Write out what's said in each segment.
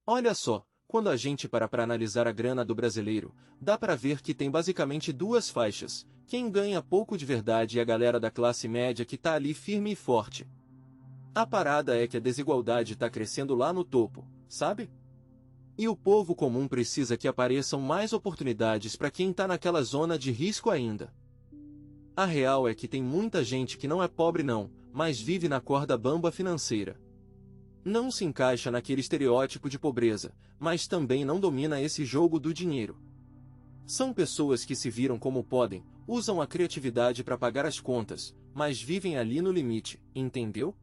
Olha só, quando a gente para analisar a grana do brasileiro, dá para ver que tem basicamente duas faixas: quem ganha pouco de verdade e a galera da classe média que tá ali firme e forte. A parada é que a desigualdade tá crescendo lá no topo, sabe? E o povo comum precisa que apareçam mais oportunidades para quem tá naquela zona de risco ainda. A real é que tem muita gente que não é pobre não, mas vive na corda bamba financeira. Não se encaixa naquele estereótipo de pobreza, mas também não domina esse jogo do dinheiro. São pessoas que se viram como podem, usam a criatividade para pagar as contas, mas vivem ali no limite, entendeu?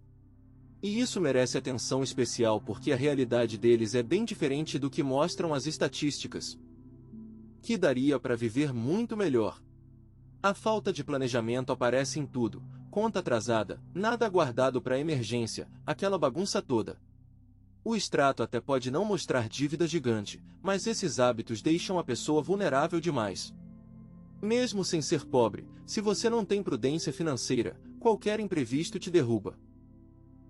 E isso merece atenção especial porque a realidade deles é bem diferente do que mostram as estatísticas. Que daria para viver muito melhor. A falta de planejamento aparece em tudo: conta atrasada, nada guardado para emergência, aquela bagunça toda. O extrato até pode não mostrar dívida gigante, mas esses hábitos deixam a pessoa vulnerável demais. Mesmo sem ser pobre, se você não tem prudência financeira, qualquer imprevisto te derruba.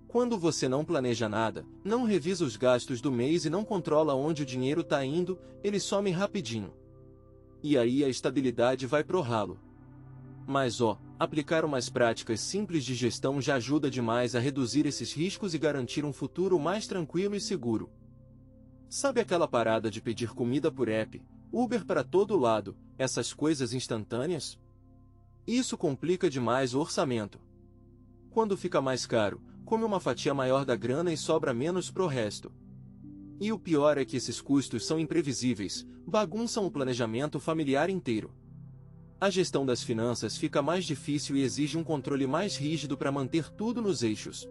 Quando você não planeja nada, não revisa os gastos do mês e não controla onde o dinheiro está indo, ele some rapidinho. E aí a estabilidade vai pro ralo. Mas aplicar umas práticas simples de gestão já ajuda demais a reduzir esses riscos e garantir um futuro mais tranquilo e seguro. Sabe aquela parada de pedir comida por app, Uber para todo lado, essas coisas instantâneas? Isso complica demais o orçamento. Quando fica mais caro, come uma fatia maior da grana e sobra menos pro resto. E o pior é que esses custos são imprevisíveis, bagunçam o planejamento familiar inteiro. A gestão das finanças fica mais difícil e exige um controle mais rígido para manter tudo nos eixos.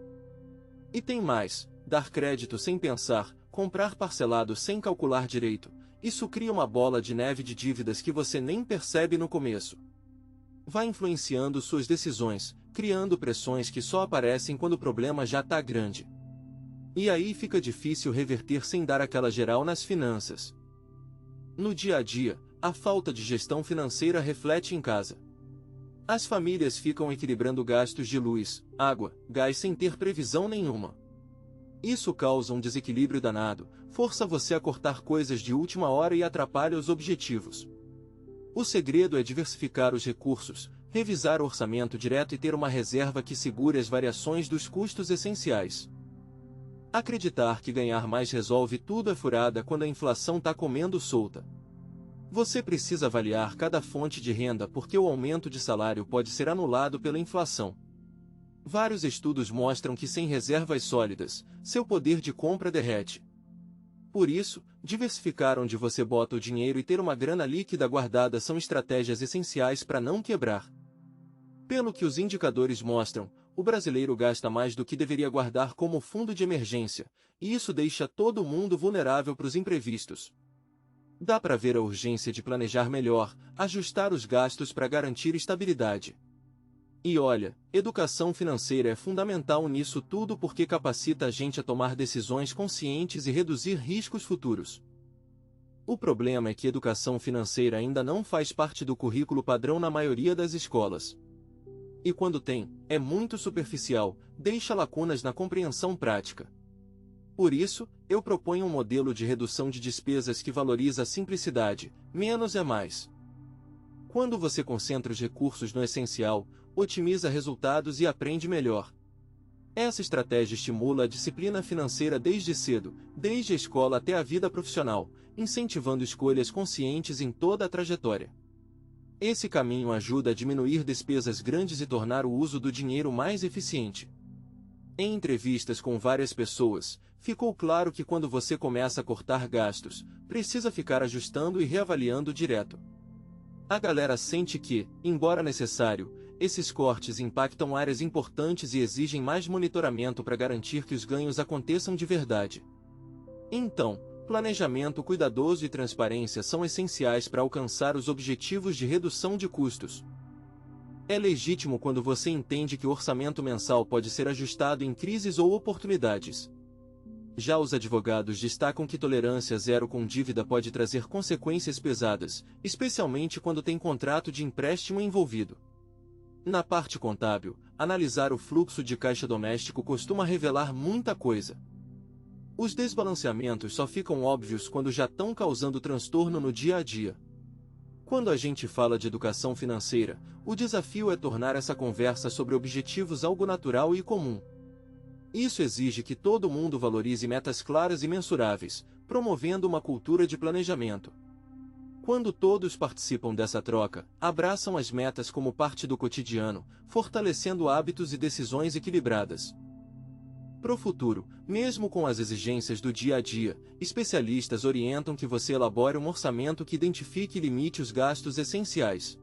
E tem mais: dar crédito sem pensar, comprar parcelado sem calcular direito, isso cria uma bola de neve de dívidas que você nem percebe no começo. Vai influenciando suas decisões, criando pressões que só aparecem quando o problema já está grande. E aí fica difícil reverter sem dar aquela geral nas finanças. No dia a dia, a falta de gestão financeira reflete em casa. As famílias ficam equilibrando gastos de luz, água, gás sem ter previsão nenhuma. Isso causa um desequilíbrio danado, força você a cortar coisas de última hora e atrapalha os objetivos. O segredo é diversificar os recursos, revisar o orçamento direto e ter uma reserva que segure as variações dos custos essenciais. Acreditar que ganhar mais resolve tudo é furada quando a inflação está comendo solta. Você precisa avaliar cada fonte de renda porque o aumento de salário pode ser anulado pela inflação. Vários estudos mostram que sem reservas sólidas, seu poder de compra derrete. Por isso, diversificar onde você bota o dinheiro e ter uma grana líquida guardada são estratégias essenciais para não quebrar. Pelo que os indicadores mostram, o brasileiro gasta mais do que deveria guardar como fundo de emergência, e isso deixa todo mundo vulnerável para os imprevistos. Dá para ver a urgência de planejar melhor, ajustar os gastos para garantir estabilidade. E olha, educação financeira é fundamental nisso tudo porque capacita a gente a tomar decisões conscientes e reduzir riscos futuros. O problema é que educação financeira ainda não faz parte do currículo padrão na maioria das escolas. E quando tem, é muito superficial, deixa lacunas na compreensão prática. Por isso, eu proponho um modelo de redução de despesas que valoriza a simplicidade: menos é mais. Quando você concentra os recursos no essencial, otimiza resultados e aprende melhor. Essa estratégia estimula a disciplina financeira desde cedo, desde a escola até a vida profissional, incentivando escolhas conscientes em toda a trajetória. Esse caminho ajuda a diminuir despesas grandes e tornar o uso do dinheiro mais eficiente. Em entrevistas com várias pessoas, ficou claro que quando você começa a cortar gastos, precisa ficar ajustando e reavaliando direto. A galera sente que, embora necessário, esses cortes impactam áreas importantes e exigem mais monitoramento para garantir que os ganhos aconteçam de verdade. Então, planejamento cuidadoso e transparência são essenciais para alcançar os objetivos de redução de custos. É legítimo quando você entende que o orçamento mensal pode ser ajustado em crises ou oportunidades. Já os advogados destacam que tolerância zero com dívida pode trazer consequências pesadas, especialmente quando tem contrato de empréstimo envolvido. Na parte contábil, analisar o fluxo de caixa doméstico costuma revelar muita coisa. Os desbalanceamentos só ficam óbvios quando já estão causando transtorno no dia a dia. Quando a gente fala de educação financeira, o desafio é tornar essa conversa sobre objetivos algo natural e comum. Isso exige que todo mundo valorize metas claras e mensuráveis, promovendo uma cultura de planejamento. Quando todos participam dessa troca, abraçam as metas como parte do cotidiano, fortalecendo hábitos e decisões equilibradas. Para o futuro, mesmo com as exigências do dia a dia, especialistas orientam que você elabore um orçamento que identifique e limite os gastos essenciais.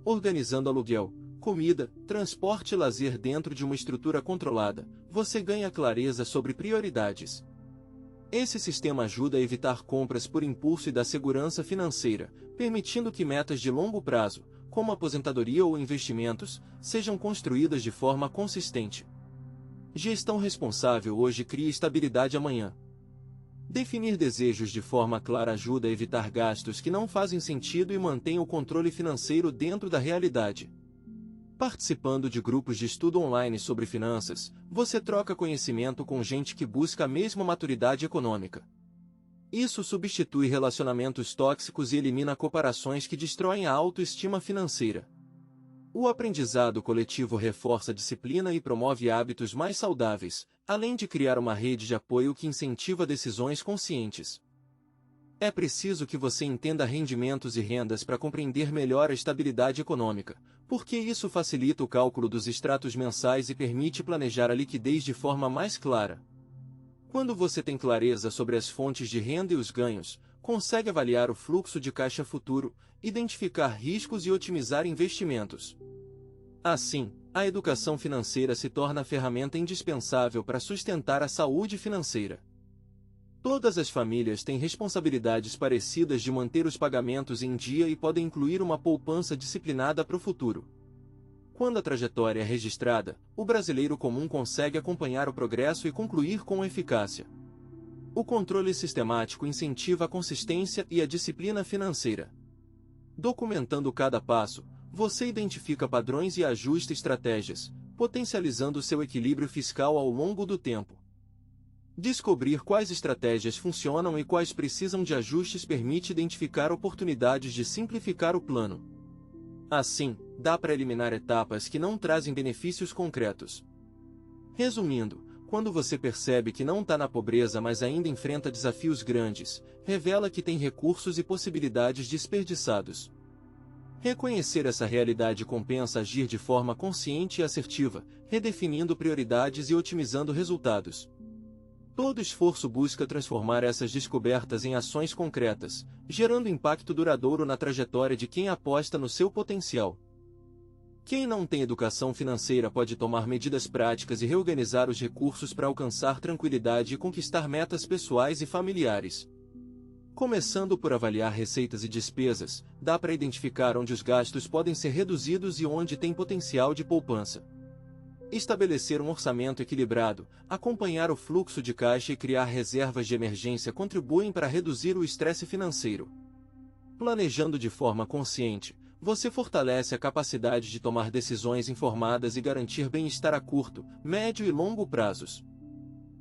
Organizando aluguel, comida, transporte e lazer dentro de uma estrutura controlada, você ganha clareza sobre prioridades. Esse sistema ajuda a evitar compras por impulso e dá segurança financeira, permitindo que metas de longo prazo, como aposentadoria ou investimentos, sejam construídas de forma consistente. Gestão responsável hoje cria estabilidade amanhã. Definir desejos de forma clara ajuda a evitar gastos que não fazem sentido e mantém o controle financeiro dentro da realidade. Participando de grupos de estudo online sobre finanças, você troca conhecimento com gente que busca a mesma maturidade econômica. Isso substitui relacionamentos tóxicos e elimina comparações que destroem a autoestima financeira. O aprendizado coletivo reforça a disciplina e promove hábitos mais saudáveis, além de criar uma rede de apoio que incentiva decisões conscientes. É preciso que você entenda rendimentos e rendas para compreender melhor a estabilidade econômica, porque isso facilita o cálculo dos extratos mensais e permite planejar a liquidez de forma mais clara. Quando você tem clareza sobre as fontes de renda e os ganhos, consegue avaliar o fluxo de caixa futuro, identificar riscos e otimizar investimentos. Assim, a educação financeira se torna a ferramenta indispensável para sustentar a saúde financeira. Todas as famílias têm responsabilidades parecidas de manter os pagamentos em dia e podem incluir uma poupança disciplinada para o futuro. Quando a trajetória é registrada, o brasileiro comum consegue acompanhar o progresso e concluir com eficácia. O controle sistemático incentiva a consistência e a disciplina financeira. Documentando cada passo, você identifica padrões e ajusta estratégias, potencializando seu equilíbrio fiscal ao longo do tempo. Descobrir quais estratégias funcionam e quais precisam de ajustes permite identificar oportunidades de simplificar o plano. Assim, dá para eliminar etapas que não trazem benefícios concretos. Resumindo, quando você percebe que não está na pobreza mas ainda enfrenta desafios grandes, revela que tem recursos e possibilidades desperdiçados. Reconhecer essa realidade compensa agir de forma consciente e assertiva, redefinindo prioridades e otimizando resultados. Todo esforço busca transformar essas descobertas em ações concretas, gerando impacto duradouro na trajetória de quem aposta no seu potencial. Quem não tem educação financeira pode tomar medidas práticas e reorganizar os recursos para alcançar tranquilidade e conquistar metas pessoais e familiares. Começando por avaliar receitas e despesas, dá para identificar onde os gastos podem ser reduzidos e onde tem potencial de poupança. Estabelecer um orçamento equilibrado, acompanhar o fluxo de caixa e criar reservas de emergência contribuem para reduzir o estresse financeiro. Planejando de forma consciente, você fortalece a capacidade de tomar decisões informadas e garantir bem-estar a curto, médio e longo prazos.